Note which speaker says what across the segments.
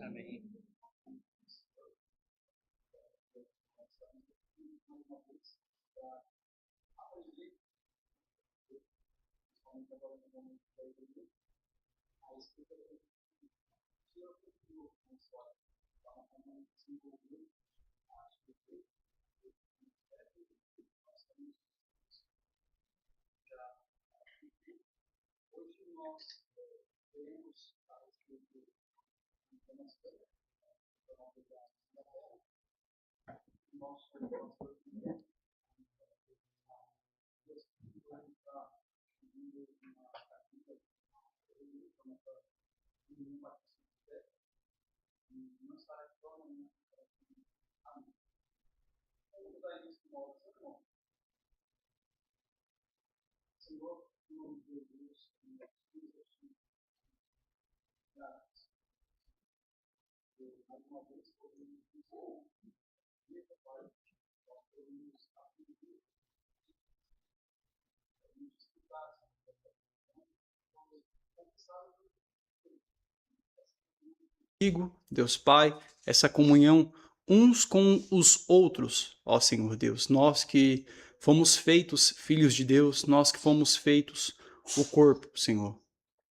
Speaker 1: Amém. Deus Pai, essa comunhão uns com os outros, ó Senhor Deus, nós que fomos feitos filhos de Deus, nós que fomos feitos o corpo, Senhor.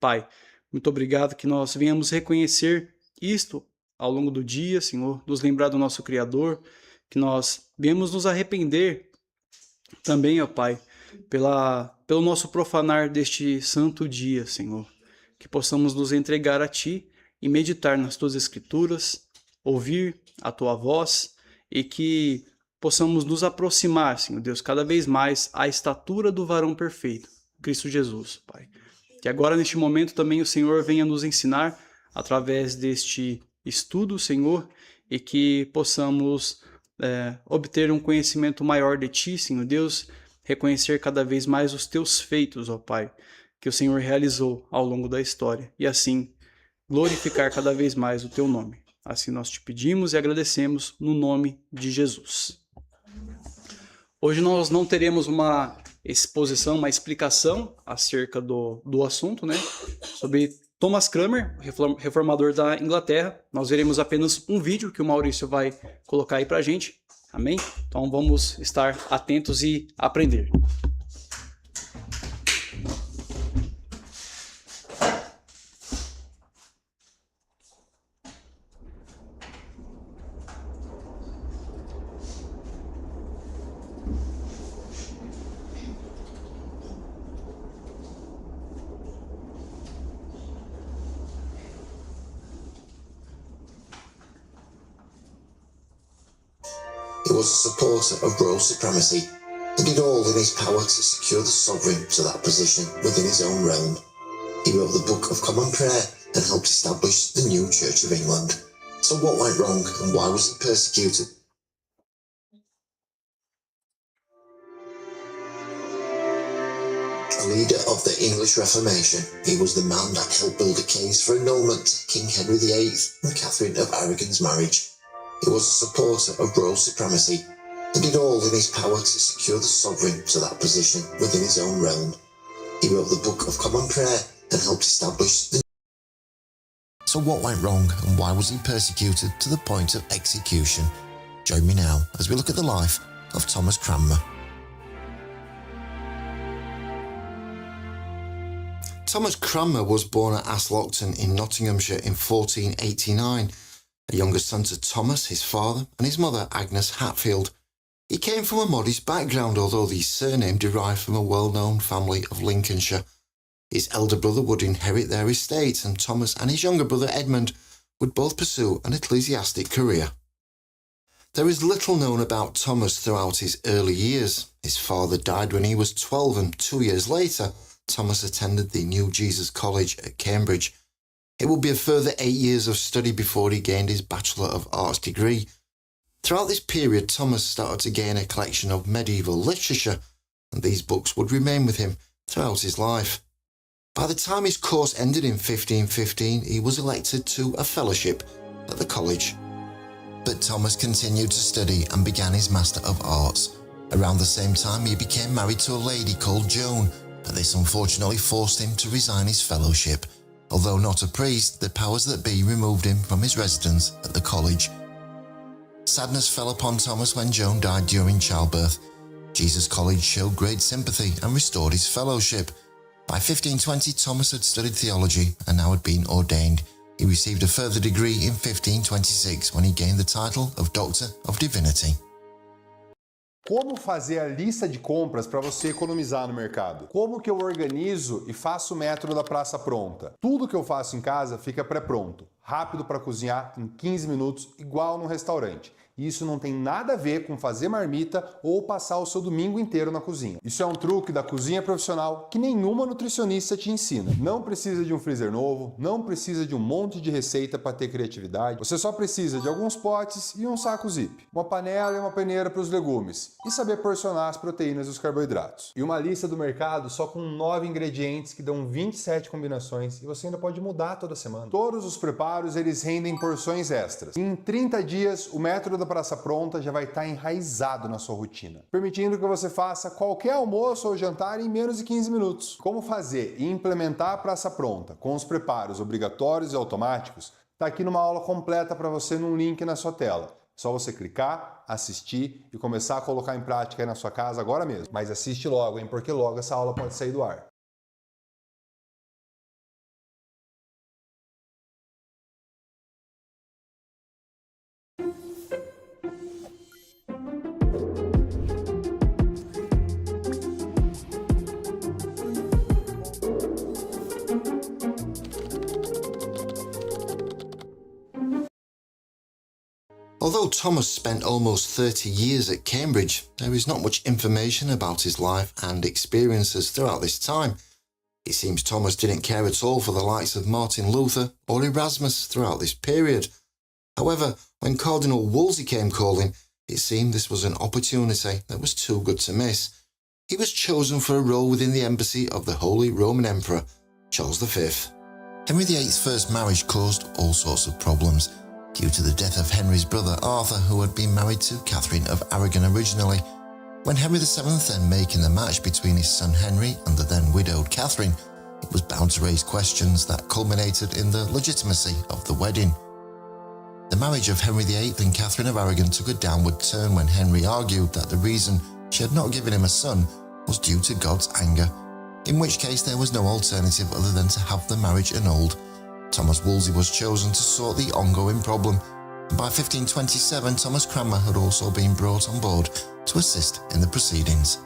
Speaker 1: Pai, muito obrigado que nós venhamos reconhecer isto ao longo do dia, Senhor, nos lembrar do nosso Criador, que nós venhamos nos arrepender também, ó Pai, pelo nosso profanar deste santo dia, Senhor, que possamos nos entregar a Ti e meditar nas Tuas Escrituras, ouvir a Tua voz e que possamos nos aproximar, Senhor Deus, cada vez mais à estatura do varão perfeito, Cristo Jesus, Pai. Que agora, neste momento, também o Senhor venha nos ensinar através deste estudo, Senhor, e que possamos obter um conhecimento maior de Ti, Senhor Deus, reconhecer cada vez mais os Teus feitos, ó Pai, que o Senhor realizou ao longo da história, e assim glorificar cada vez mais o Teu nome. Assim nós te pedimos e agradecemos no nome de Jesus. Hoje nós não teremos uma exposição, uma explicação acerca do assunto, né? Sobre Thomas Cranmer, reformador da Inglaterra. Nós veremos apenas um vídeo que o Maurício vai colocar aí pra gente. Amém? Então vamos estar atentos e aprender.
Speaker 2: He was a supporter of royal supremacy and did all in his power to secure the sovereign to that position within his own realm. He wrote the Book of Common Prayer and helped establish the new Church of England. So what went wrong and why was he persecuted? A leader of the English Reformation, he was the man that helped build a case for annulment to King Henry VIII and Catherine of Aragon's marriage. He was a supporter of royal supremacy and did all in his power to secure the sovereign to that position within his own realm. He wrote the Book of Common Prayer and helped establish the... So what went wrong and why was he persecuted to the point of execution? Join me now as we look at the life of Thomas Cranmer. Thomas Cranmer was born at Aslockton in Nottinghamshire in 1489. A younger son to Thomas, his father, and his mother, Agnes Hatfield. He came from a modest background, although the surname derived from a well-known family of Lincolnshire. His elder brother would inherit their estates, and Thomas and his younger brother Edmund would both pursue an ecclesiastic career. There is little known about Thomas throughout his early years. His father died when he was 12, and 2 years later, Thomas attended the New Jesus College at Cambridge. It would be a further 8 years of study before he gained his Bachelor of Arts degree. Throughout this period, Thomas started to gain a collection of medieval literature, and these books would remain with him throughout his life. By the time his course ended in 1515, he was elected to a fellowship at the college. But Thomas continued to study and began his Master of Arts. Around the same time, he became married to a lady called Joan, but this unfortunately forced him to resign his fellowship. Although not a priest, the powers that be removed him from his residence at the college. Sadness fell upon Thomas when Joan died during childbirth. Jesus College showed great sympathy and restored his fellowship. By 1520, Thomas had studied theology and now had been ordained. He received a further degree in 1526 when he gained the title of Doctor of Divinity.
Speaker 3: Como fazer a lista de compras para você economizar no mercado? Como que eu organizo e faço o método da praça pronta? Tudo que eu faço em casa fica pré-pronto, rápido para cozinhar em 15 minutos, igual num restaurante. E isso não tem nada a ver com fazer marmita ou passar o seu domingo inteiro na cozinha. Isso é um truque da cozinha profissional que nenhuma nutricionista te ensina. Não precisa de um freezer novo, não precisa de um monte de receita para ter criatividade. Você só precisa de alguns potes e um saco zip, uma panela e uma peneira para os legumes e saber porcionar as proteínas e os carboidratos. E uma lista do mercado só com 9 ingredientes que dão 27 combinações e você ainda pode mudar toda semana. Todos os preparos eles rendem porções extras. Em 30 dias, o método da praça pronta já vai estar enraizado na sua rotina, permitindo que você faça qualquer almoço ou jantar em menos de 15 minutos. Como fazer e implementar a praça pronta com os preparos obrigatórios e automáticos está aqui numa aula completa para você num link na sua tela. É só você clicar, assistir e começar a colocar em prática aí na sua casa agora mesmo. Mas assiste logo, hein? Porque logo essa aula pode sair do ar.
Speaker 2: Although Thomas spent almost 30 years at Cambridge, there is not much information about his life and experiences throughout this time. It seems Thomas didn't care at all for the likes of Martin Luther or Erasmus throughout this period. However, when Cardinal Wolsey came calling, it seemed this was an opportunity that was too good to miss. He was chosen for a role within the embassy of the Holy Roman Emperor, Charles V. Henry VIII's first marriage caused all sorts of problems, due to the death of Henry's brother Arthur, who had been married to Catherine of Aragon originally. When Henry VII then making the match between his son Henry and the then widowed Catherine, it was bound to raise questions that culminated in the legitimacy of the wedding. The marriage of Henry VIII and Catherine of Aragon took a downward turn when Henry argued that the reason she had not given him a son was due to God's anger, in which case there was no alternative other than to have the marriage annulled. Thomas Wolsey was chosen to sort the ongoing problem, and by 1527 Thomas Cranmer had also been brought on board to assist in the proceedings.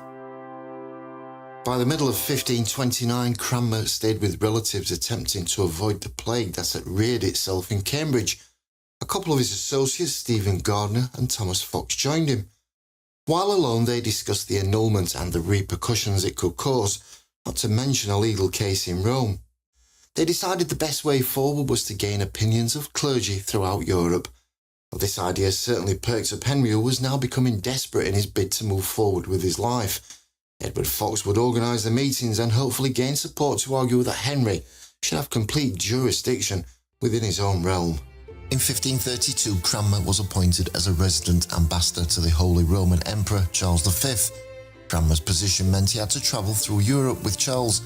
Speaker 2: By the middle of 1529, Cranmer stayed with relatives attempting to avoid the plague that had reared itself in Cambridge. A couple of his associates, Stephen Gardiner and Thomas Fox, joined him. While alone, they discussed the annulment and the repercussions it could cause, not to mention a legal case in Rome. They decided the best way forward was to gain opinions of clergy throughout Europe. Well, this idea certainly perked up Henry, who was now becoming desperate in his bid to move forward with his life. Edward Fox would organise the meetings and hopefully gain support to argue that Henry should have complete jurisdiction within his own realm. In 1532, Cranmer was appointed as a resident ambassador to the Holy Roman Emperor Charles V. Cranmer's position meant he had to travel through Europe with Charles.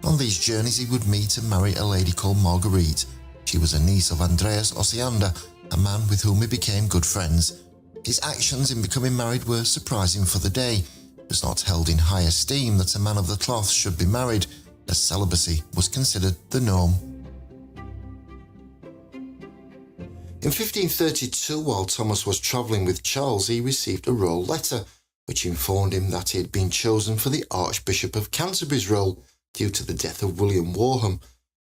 Speaker 2: On these journeys he would meet and marry a lady called Marguerite. She was a niece of Andreas Osiander, a man with whom he became good friends. His actions in becoming married were surprising for the day. It was not held in high esteem that a man of the cloth should be married, as celibacy was considered the norm. In 1532, while Thomas was travelling with Charles, he received a royal letter, which informed him that he had been chosen for the Archbishop of Canterbury's role due to the death of William Warham.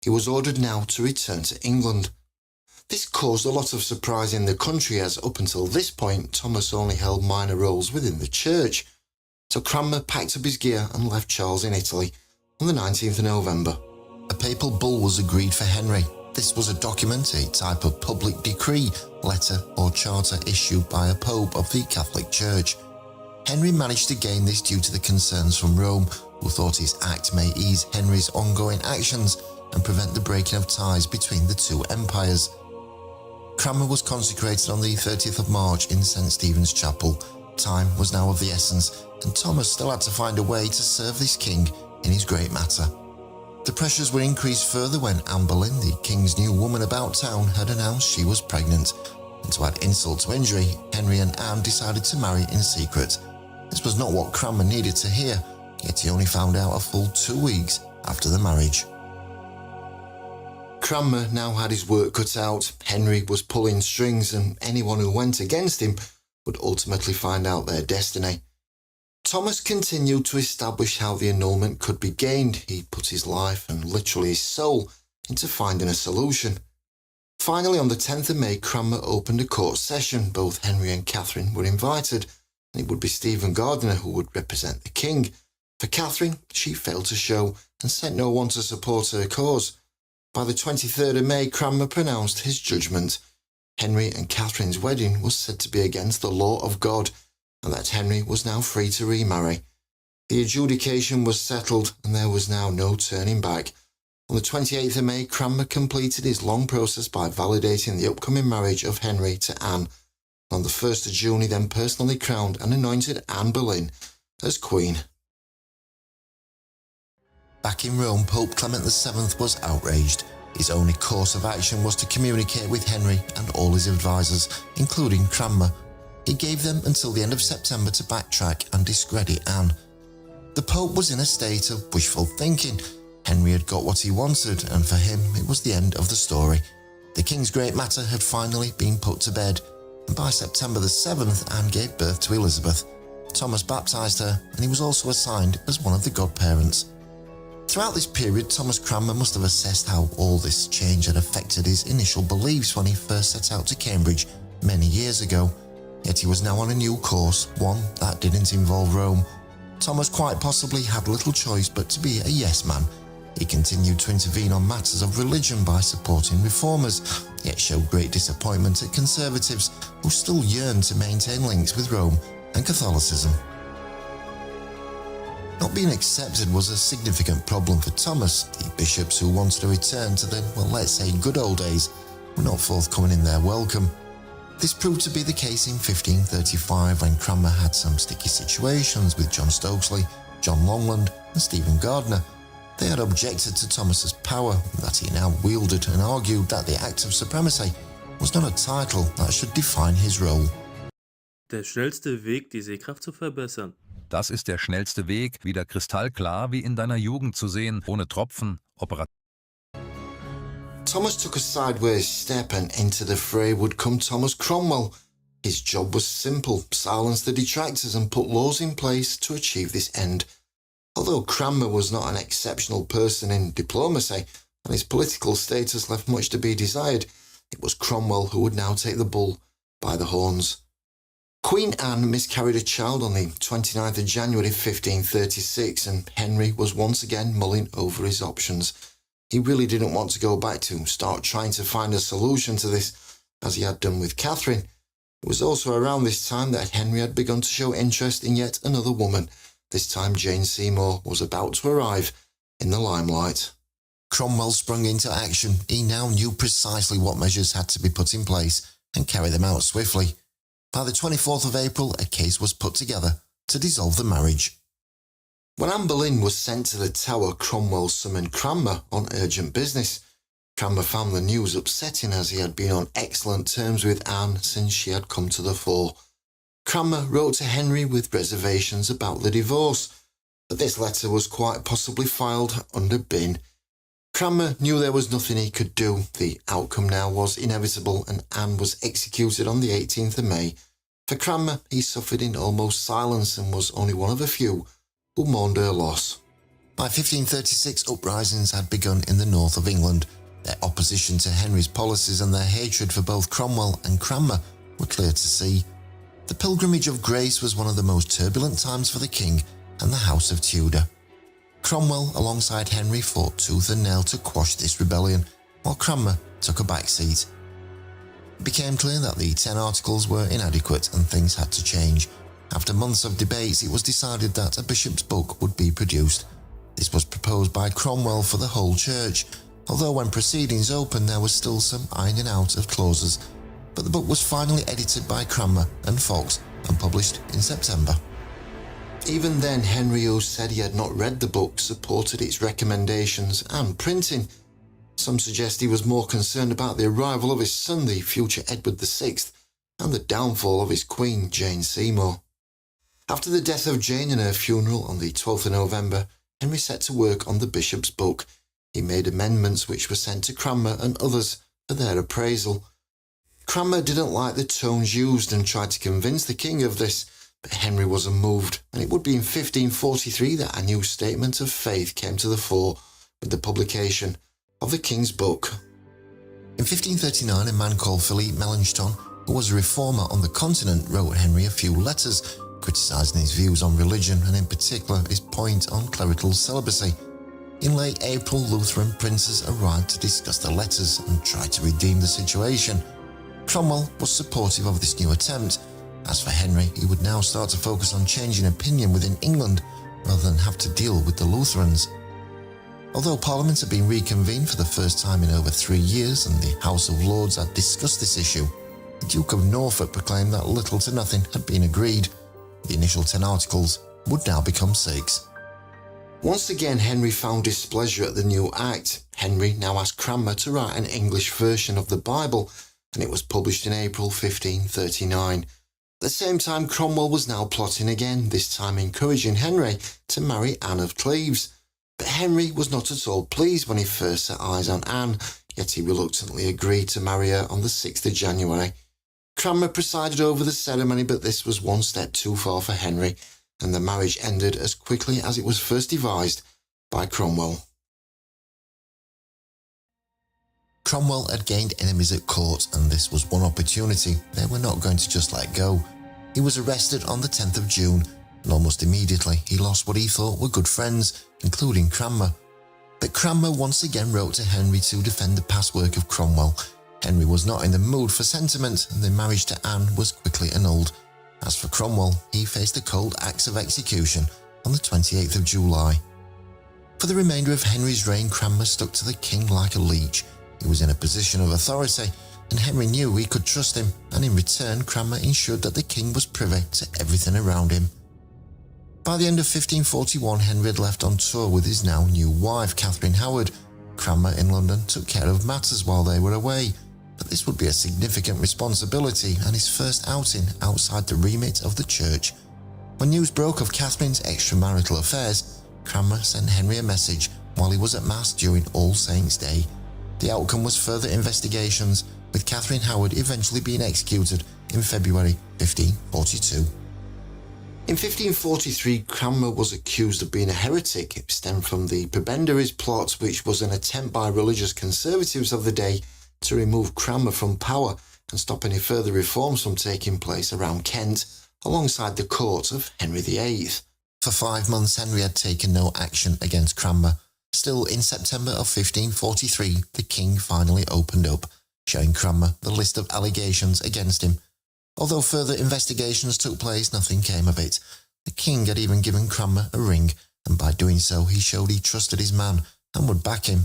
Speaker 2: He was ordered now to return to England. This caused a lot of surprise in the country, as up until this point Thomas only held minor roles within the church. So Cranmer packed up his gear and left Charles in Italy on the 19th of November. A papal bull was agreed for Henry. This was a document, a type of public decree, letter or charter issued by a pope of the Catholic Church. Henry managed to gain this due to the concerns from Rome, who thought his act may ease Henry's ongoing actions and prevent the breaking of ties between the two empires. Cranmer was consecrated on the 30th of March in St. Stephen's Chapel. Time was now of the essence, and Thomas still had to find a way to serve this king in his great matter. The pressures were increased further when Anne Boleyn, the king's new woman about town, had announced she was pregnant. And to add insult to injury, Henry and Anne decided to marry in secret. This was not what Cranmer needed to hear, yet he only found out a full 2 weeks after the marriage. Cranmer now had his work cut out. Henry was pulling strings, and anyone who went against him would ultimately find out their destiny. Thomas continued to establish how the annulment could be gained. He put his life and literally his soul into finding a solution. Finally, on the 10th of May, Cranmer opened a court session. Both Henry and Catherine were invited, and it would be Stephen Gardiner who would represent the king. For Catherine, she failed to show and sent no one to support her cause. By the 23rd of May, Cranmer pronounced his judgment. Henry and Catherine's wedding was said to be against the law of God, and that Henry was now free to remarry. The adjudication was settled, and there was now no turning back. On the 28th of May, Cranmer completed his long process by validating the upcoming marriage of Henry to Anne. On the 1st of June, he then personally crowned and anointed Anne Boleyn as Queen. Back in Rome, Pope Clement VII was outraged. His only course of action was to communicate with Henry and all his advisors, including Cranmer. He gave them until the end of September to backtrack and discredit Anne. The Pope was in a state of wishful thinking. Henry had got what he wanted, and for him it was the end of the story. The king's great matter had finally been put to bed, and by September the 7th, Anne gave birth to Elizabeth. Thomas baptised her, and he was also assigned as one of the godparents. Throughout this period, Thomas Cranmer must have assessed how all this change had affected his initial beliefs when he first set out to Cambridge many years ago. Yet he was now on a new course, one that didn't involve Rome. Thomas quite possibly had little choice but to be a yes man. He continued to intervene on matters of religion by supporting reformers, yet showed great disappointment at conservatives who still yearned to maintain links with Rome and Catholicism. Not being accepted was a significant problem for Thomas. The bishops who wanted to return to the, well, let's say, good old days were not forthcoming in their welcome. This proved to be the case in 1535 when Cranmer had some sticky situations with John Stokesley, John Longland and Stephen Gardiner. They had objected to Thomas's power that he now wielded and argued that the Act of Supremacy was not a title that should define his role.
Speaker 4: Der schnellste Weg, die Sehkraft zu verbessern.
Speaker 5: Das ist der schnellste Weg, wieder kristallklar wie in deiner Jugend zu sehen, ohne Tropfen, Operation.
Speaker 2: Thomas took a sideways step, and into the fray would come Thomas Cromwell. His job was simple: silence the detractors and put laws in place to achieve this end. Although Cranmer was not an exceptional person in diplomacy, and his political status left much to be desired, it was Cromwell who would now take the bull by the horns. Queen Anne miscarried a child on the 29th of January 1536, and Henry was once again mulling over his options. He really didn't want to go back to start trying to find a solution to this, as he had done with Catherine. It was also around this time that Henry had begun to show interest in yet another woman. This time Jane Seymour was about to arrive in the limelight. Cromwell sprung into action. He now knew precisely what measures had to be put in place and carry them out swiftly. By the 24th of April, a case was put together to dissolve the marriage. When Anne Boleyn was sent to the Tower, Cromwell summoned Cranmer on urgent business. Cranmer found the news upsetting, as he had been on excellent terms with Anne since she had come to the fore. Cranmer wrote to Henry with reservations about the divorce, but this letter was quite possibly filed under bin. Cranmer knew there was nothing he could do. The outcome now was inevitable, and Anne was executed on the 18th of May. For Cranmer, he suffered in almost silence and was only one of a few who mourned her loss. By 1536, uprisings had begun in the north of England. Their opposition to Henry's policies and their hatred for both Cromwell and Cranmer were clear to see. The Pilgrimage of Grace was one of the most turbulent times for the king and the House of Tudor. Cromwell, alongside Henry, fought tooth and nail to quash this rebellion, while Cranmer took a back seat. It became clear that the 10 articles were inadequate and things had to change. After months of debates, it was decided that a bishop's book would be produced. This was proposed by Cromwell for the whole church, although when proceedings opened there was still some ironing out of clauses. But the book was finally edited by Cranmer and Fox and published in September. Even then, Henry, who said he had not read the book, supported its recommendations and printing. Some suggest he was more concerned about the arrival of his son, the future Edward VI, and the downfall of his queen, Jane Seymour. After the death of Jane and her funeral on the 12th of November, Henry set to work on the bishop's book. He made amendments which were sent to Cranmer and others for their appraisal. Cranmer didn't like the tones used and tried to convince the king of this, but Henry was unmoved, and it would be in 1543 that a new statement of faith came to the fore with the publication of the king's book. In 1539, a man called Philippe Melanchthon, who was a reformer on the continent, wrote Henry a few letters, criticising his views on religion and in particular his point on clerical celibacy. In late April, Lutheran princes arrived to discuss the letters and try to redeem the situation. Cromwell was supportive of this new attempt. As for Henry, he would now start to focus on changing opinion within England rather than have to deal with the Lutherans. Although Parliament had been reconvened for the first time in over 3 years and the House of Lords had discussed this issue, the Duke of Norfolk proclaimed that little to nothing had been agreed. The initial 10 articles would now become 6. Once again, Henry found displeasure at the new act. Henry now asked Cranmer to write an English version of the Bible, and it was published in April 1539. At the same time, Cromwell was now plotting again, this time encouraging Henry to marry Anne of Cleves. But Henry was not at all pleased when he first set eyes on Anne, yet he reluctantly agreed to marry her on the 6th of January. Cranmer presided over the ceremony, but this was one step too far for Henry, and the marriage ended as quickly as it was first devised by Cromwell. Cromwell had gained enemies at court, and this was one opportunity they were not going to just let go. He was arrested on the 10th of June, and almost immediately he lost what he thought were good friends, including Cranmer. But Cranmer once again wrote to Henry to defend the past work of Cromwell. Henry was not in the mood for sentiment, and the marriage to Anne was quickly annulled. As for Cromwell, he faced the cold axe of execution on the 28th of July. For the remainder of Henry's reign, Cranmer stuck to the king like a leech. He was in a position of authority, and Henry knew he could trust him, and in return Cranmer ensured that the king was privy to everything around him. By the end of 1541, Henry had left on tour with his now new wife, Catherine Howard. Cranmer in London took care of matters while they were away, but this would be a significant responsibility and his first outing outside the remit of the church. When news broke of Catherine's extramarital affairs, Cranmer sent Henry a message while he was at Mass during All Saints' Day. The outcome was further investigations, with Catherine Howard eventually being executed in February 1542. In 1543, Cranmer was accused of being a heretic. It stemmed from the Prebendaries plot, which was an attempt by religious conservatives of the day to remove Cranmer from power and stop any further reforms from taking place around Kent, alongside the court of Henry VIII. For 5 months, Henry had taken no action against Cranmer. Still, in September of 1543, the king finally opened up, showing Cranmer the list of allegations against him. Although further investigations took place, nothing came of it. The king had even given Cranmer a ring, and by doing so he showed he trusted his man and would back him.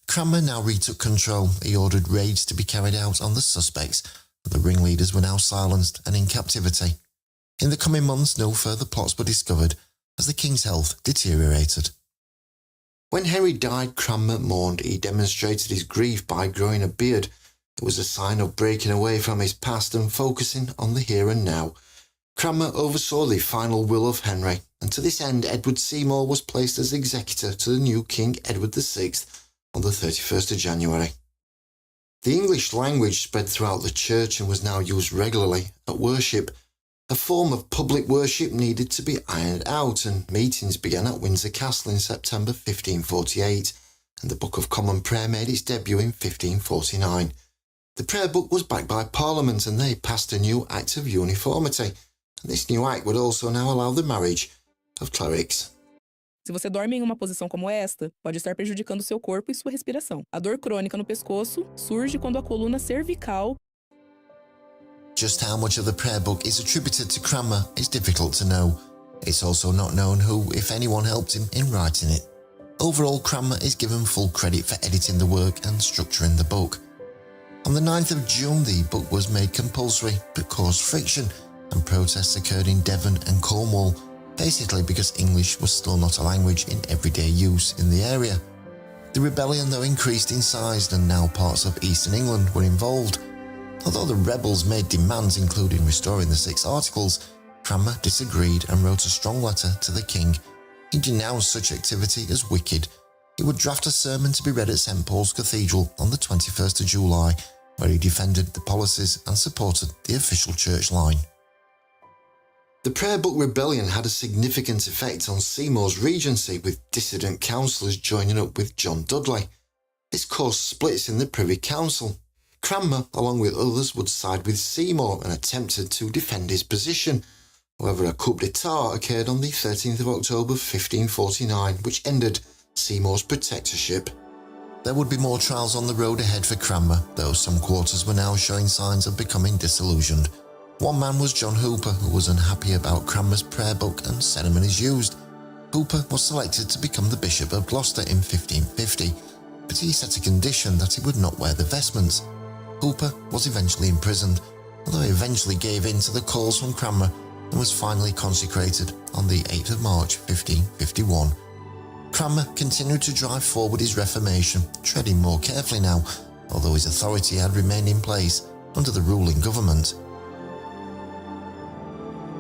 Speaker 2: Cranmer now retook control. He ordered raids to be carried out on the suspects, and the ringleaders were now silenced and in captivity. In the coming months, no further plots were discovered, as the king's health deteriorated. When Henry died, Cranmer mourned. He demonstrated his grief by growing a beard. It was a sign of breaking away from his past and focusing on the here and now. Cranmer oversaw the final will of Henry, and to this end Edward Seymour was placed as executor to the new King Edward VI on the 31st of January. The English language spread throughout the church and was now used regularly at worship. A form of public worship needed to be ironed out, and meetings began at Windsor Castle in September 1548, and the Book of Common Prayer made its debut in 1549. The prayer book was backed by Parliament, and they passed a new Act of Uniformity, and this new act would also now allow the marriage of clerics.
Speaker 6: Se você dorme em uma posição como esta, pode estar prejudicando seu corpo e sua respiração. A dor crônica no pescoço surge quando a coluna cervical.
Speaker 2: Just how much of the prayer book is attributed to Cranmer is difficult to know. It's also not known who, if anyone, helped him in writing it. Overall, Cranmer is given full credit for editing the work and structuring the book. On the 9th of June, the book was made compulsory, but caused friction, and protests occurred in Devon and Cornwall. basically because English was still not a language in everyday use in the area. The rebellion, though, increased in size, and now parts of eastern England were involved. Although the rebels made demands including restoring the 6 Articles, Cranmer disagreed and wrote a strong letter to the king. He denounced such activity as wicked. He would draft a sermon to be read at St Paul's Cathedral on the 21st of July, where he defended the policies and supported the official church line. The Prayer Book Rebellion had a significant effect on Seymour's regency, with dissident councillors joining up with John Dudley. This caused splits in the Privy Council. Cranmer, along with others, would side with Seymour and attempted to defend his position. However, a coup d'etat occurred on the 13th of October 1549, which ended Seymour's protectorship. There would be more trials on the road ahead for Cranmer, though some quarters were now showing signs of becoming disillusioned. One man was John Hooper, who was unhappy about Cranmer's prayer book and ceremonies used. Hooper was selected to become the Bishop of Gloucester in 1550, but he set a condition that he would not wear the vestments. Hooper was eventually imprisoned, although he eventually gave in to the calls from Cranmer and was finally consecrated on the 8th of March 1551. Cranmer continued to drive forward his reformation, treading more carefully now, although his authority had remained in place under the ruling government.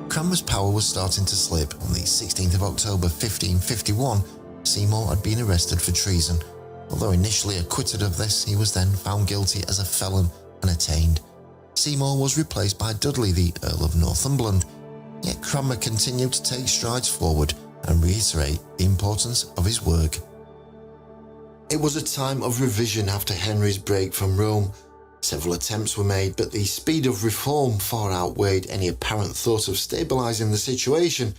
Speaker 2: Cranmer's power was starting to slip. On the 16th of October 1551, Seymour had been arrested for treason. Although initially acquitted of this, he was then found guilty as a felon and attainted. Seymour was replaced by Dudley, the Earl of Northumberland, yet Cranmer continued to take strides forward and reiterate the importance of his work. It was a time of revision after Henry's break from Rome. Several attempts were made, but the speed of reform far outweighed any apparent thought of stabilising the situation.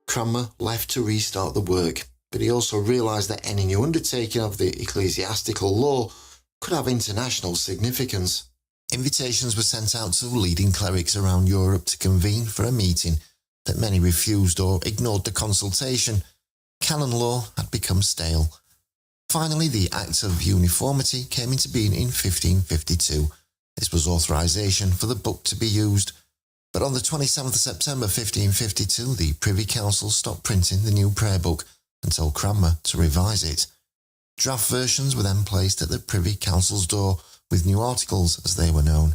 Speaker 2: Cranmer left to restart the work, but he also realised that any new undertaking of the ecclesiastical law could have international significance. Invitations were sent out to leading clerics around Europe to convene for a meeting, but many refused or ignored the consultation. Canon law had become stale. Finally, the Act of Uniformity came into being in 1552. This was authorisation for the book to be used, but on the 27th of September 1552, the Privy Council stopped printing the new prayer book and told Cranmer to revise it. Draft versions were then placed at the Privy Council's door, with new articles as they were known.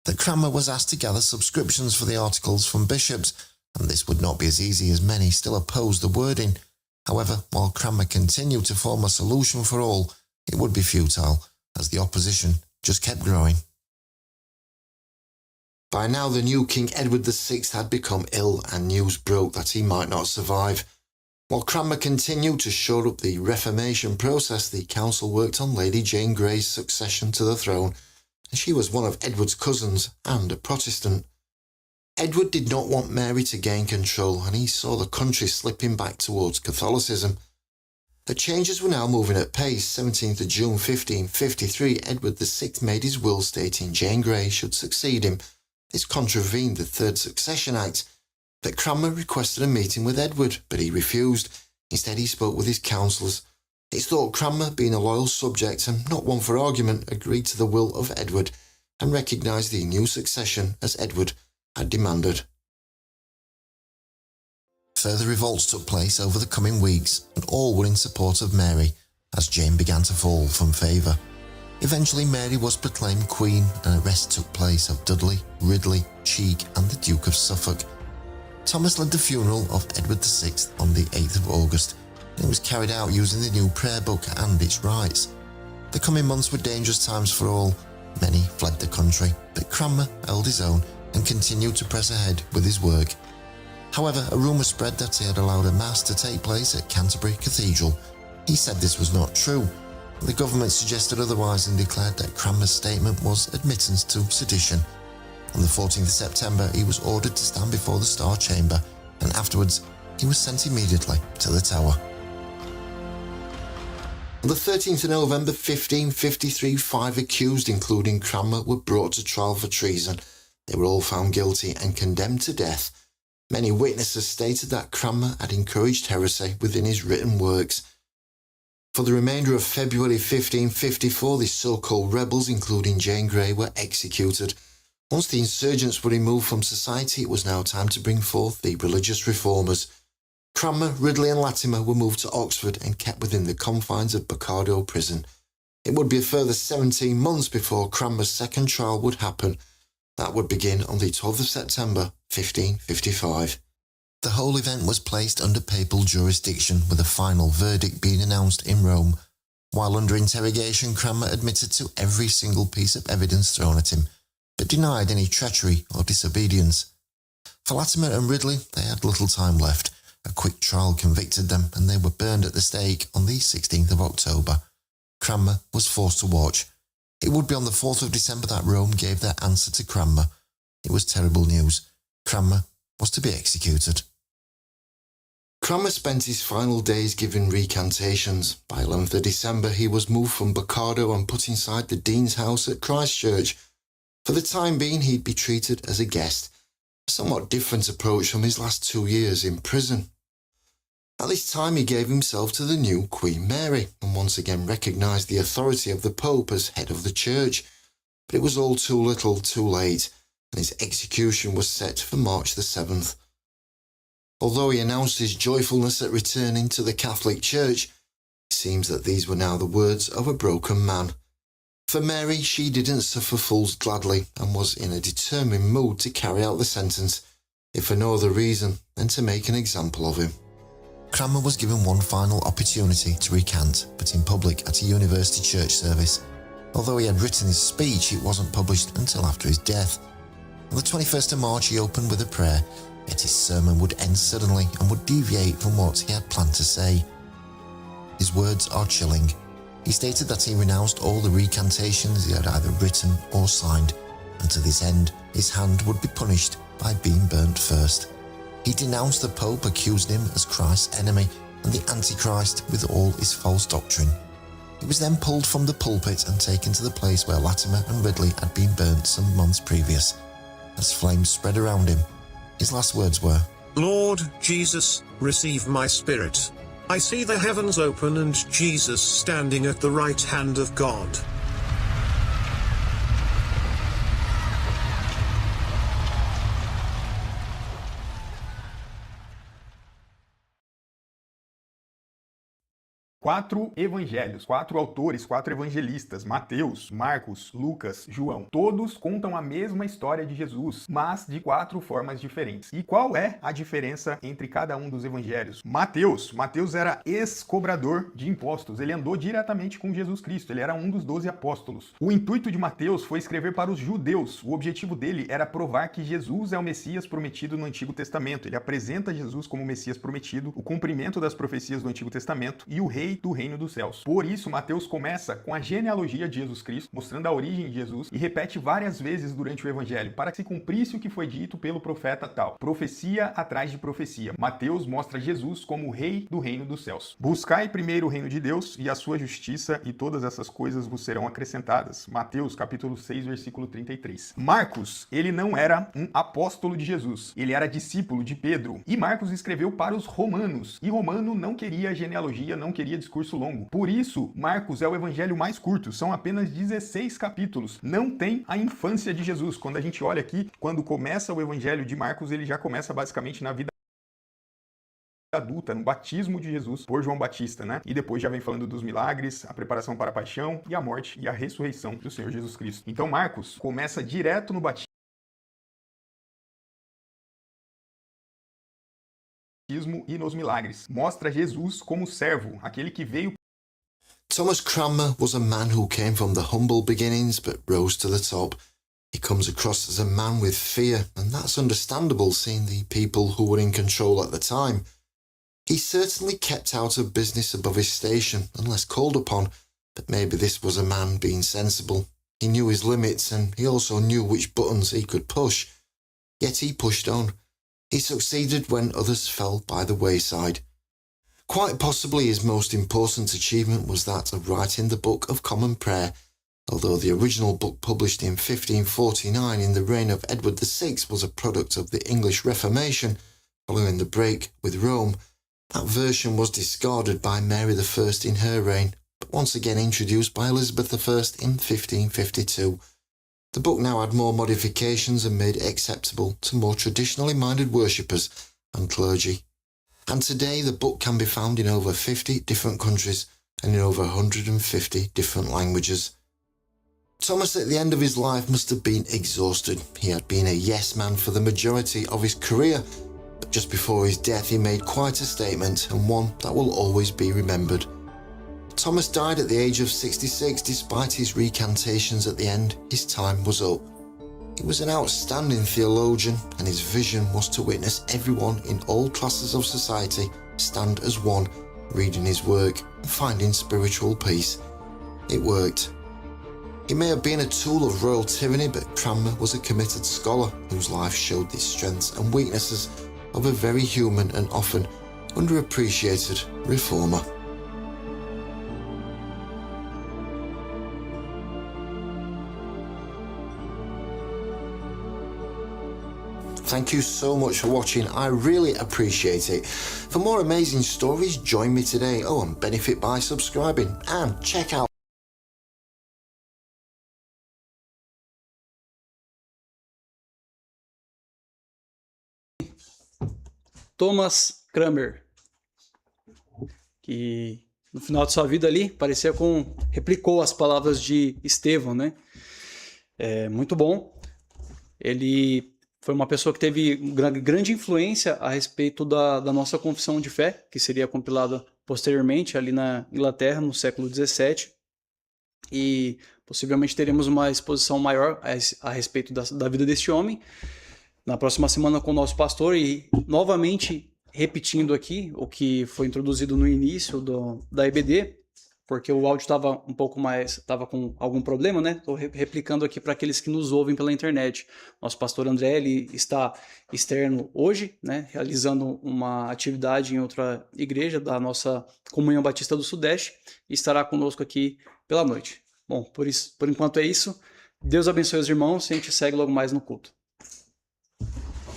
Speaker 2: That Cranmer was asked to gather subscriptions for the articles from bishops, and this would not be as easy as many still opposed the wording. However, while Cranmer continued to form a solution for all, it would be futile, as the opposition just kept growing. By now the new King Edward VI had become ill, and news broke that he might not survive. While Cranmer continued to shore up the Reformation process, the council worked on Lady Jane Grey's succession to the throne, and she was one of Edward's cousins and a Protestant. Edward did not want Mary to gain control, and he saw the country slipping back towards Catholicism. The changes were now moving at pace. 17th of June 1553, Edward VI made his will stating Jane Grey should succeed him. This contravened the Third Succession Act. But Cranmer requested a meeting with Edward, but he refused. Instead, he spoke with his councillors. It's thought Cranmer, being a loyal subject and not one for argument, agreed to the will of Edward and recognised the new succession as Edward had demanded. Further revolts took place over the coming weeks, and all were in support of Mary, as Jane began to fall from favour. Eventually Mary was proclaimed Queen, and arrest took place of Dudley, Ridley, Cheek and the Duke of Suffolk. Thomas led the funeral of Edward VI on the 8th of August, and it was carried out using the new prayer book and its rites. The coming months were dangerous times for all. Many fled the country, but Cranmer held his own and continued to press ahead with his work. However, a rumour spread that he had allowed a mass to take place at Canterbury Cathedral. He said this was not true. The government suggested otherwise and declared that Cranmer's statement was admittance to sedition. On the 14th of September, he was ordered to stand before the Star Chamber, and afterwards he was sent immediately to the Tower. On the 13th of November 1553, 5 accused, including Cranmer, were brought to trial for treason. They were all found guilty and condemned to death. Many witnesses stated that Cranmer had encouraged heresy within his written works. For the remainder of February 1554, the so-called rebels, including Jane Grey, were executed. Once the insurgents were removed from society, it was now time to bring forth the religious reformers. Cranmer, Ridley and Latimer were moved to Oxford and kept within the confines of Bocardo prison. It would be a further 17 months before Cranmer's second trial would happen. That would begin on the 12th of September, 1555. The whole event was placed under papal jurisdiction, with a final verdict being announced in Rome. While under interrogation, Cranmer admitted to every single piece of evidence thrown at him, but denied any treachery or disobedience. For Latimer and Ridley, they had little time left. A quick trial convicted them, and they were burned at the stake on the 16th of October. Cranmer was forced to watch. It would be on the 4th of December that Rome gave their answer to Cranmer. It was terrible news. Cranmer was to be executed. Cranmer spent his final days giving recantations. By 11th of December, he was moved from Bocardo and put inside the Dean's house at Christ Church. For the time being, he'd be treated as a guest, a somewhat different approach from his last 2 years in prison. At this time, he gave himself to the new Queen Mary and once again recognised the authority of the Pope as head of the Church. But it was all too little, too late, and his execution was set for March the 7th. Although he announced his joyfulness at returning to the Catholic Church, it seems that these were now the words of a broken man. For Mary, she didn't suffer fools gladly and was in a determined mood to carry out the sentence, if for no other reason than to make an example of him. Cranmer was given one final opportunity to recant, but in public at a university church service. Although he had written his speech, it wasn't published until after his death. On the 21st of March, he opened with a prayer, yet his sermon would end suddenly and would deviate from what he had planned to say. His words are chilling. He stated that he renounced all the recantations he had either written or signed, and to this end, his hand would be punished by being burnt first. He denounced the Pope, accused him as Christ's enemy and the Antichrist with all his false doctrine. He was then pulled from the pulpit and taken to the place where Latimer and Ridley had been burnt some months previous. As flames spread around him, his last words were,
Speaker 7: "Lord Jesus, receive my spirit. I see the heavens open and Jesus standing at the right hand of God."
Speaker 8: Quatro evangelhos, 4 autores, 4 evangelistas, Mateus, Marcos, Lucas, João. Todos contam a mesma história de Jesus, mas de 4 formas diferentes. E qual é a diferença entre cada um dos evangelhos? Mateus era ex-cobrador de impostos. Ele andou diretamente com Jesus Cristo. Ele era um dos 12 apóstolos. O intuito de Mateus foi escrever para os judeus. O objetivo dele era provar que Jesus é o Messias prometido no Antigo Testamento. Ele apresenta Jesus como o Messias prometido, o cumprimento das profecias do Antigo Testamento e o rei do reino dos céus. Por isso, Mateus começa com a genealogia de Jesus Cristo, mostrando a origem de Jesus, e repete várias vezes durante o evangelho, para que se cumprisse o que foi dito pelo profeta tal. Profecia atrás de profecia. Mateus mostra Jesus como o rei do reino dos céus. Buscai primeiro o reino de Deus e a sua justiça, e todas essas coisas vos serão acrescentadas. Mateus, capítulo 6, versículo 33. Marcos, ele não era um apóstolo de Jesus. Ele era discípulo de Pedro. E Marcos escreveu para os romanos. E romano não queria genealogia, não queria discurso longo. Por isso, Marcos é o evangelho mais curto, são apenas 16 capítulos. Não tem a infância de Jesus. Quando a gente olha aqui, quando começa o evangelho de Marcos, ele já começa basicamente na vida adulta, no batismo de Jesus por João Batista, né? E depois já vem falando dos milagres, a preparação para a paixão e a morte e a ressurreição do Senhor Jesus Cristo. Então Marcos começa direto no batismo e nos milagres. Mostra Jesus como servo, aquele que veio.
Speaker 2: Thomas Cranmer was a man who came from the humble beginnings but rose to the top. He comes across as a man with fear, and that's understandable seeing the people who were in control at the time. He certainly kept out of business above his station unless called upon, but maybe this was a man being sensible. He knew his limits and he also knew which buttons he could push. Yet he pushed on. He succeeded when others fell by the wayside. Quite possibly his most important achievement was that of writing the Book of Common Prayer. Although the original book published in 1549 in the reign of Edward VI was a product of the English Reformation, following the break with Rome, that version was discarded by Mary I in her reign, but once again introduced by Elizabeth I in 1552. The book now had more modifications and made it acceptable to more traditionally minded worshippers and clergy. And today the book can be found in over 50 different countries and in over 150 different languages. Thomas at the end of his life must have been exhausted. He had been a yes man for the majority of his career, but just before his death he made quite a statement, and one that will always be remembered. Thomas died at the age of 66. Despite his recantations at the end, his time was up. He was an outstanding theologian, and his vision was to witness everyone in all classes of society stand as one, reading his work and finding spiritual peace. It worked. He may have been a tool of royal tyranny, but Cranmer was a committed scholar whose life showed the strengths and weaknesses of a very human and often underappreciated reformer. Thank you so much for watching. I really appreciate it. For more amazing stories, join me today. And benefit by subscribing. And check out
Speaker 1: Thomas Cranmer, que no final de sua vida ali replicou as palavras de Estevão, né? Muito bom. Ele foi uma pessoa que teve grande influência a respeito da nossa confissão de fé, que seria compilada posteriormente ali na Inglaterra, no século XVII. E possivelmente teremos uma exposição maior a respeito da vida deste homem na próxima semana com o nosso pastor, e novamente repetindo aqui o que foi introduzido no início da EBD, porque o áudio estava com algum problema, né? Estou replicando aqui para aqueles que nos ouvem pela internet. Nosso pastor André, ele está externo hoje, né? Realizando uma atividade em outra igreja da nossa Comunhão Batista do Sudeste, e estará conosco aqui pela noite. Bom, por enquanto é isso. Deus abençoe os irmãos e a gente segue logo mais no culto.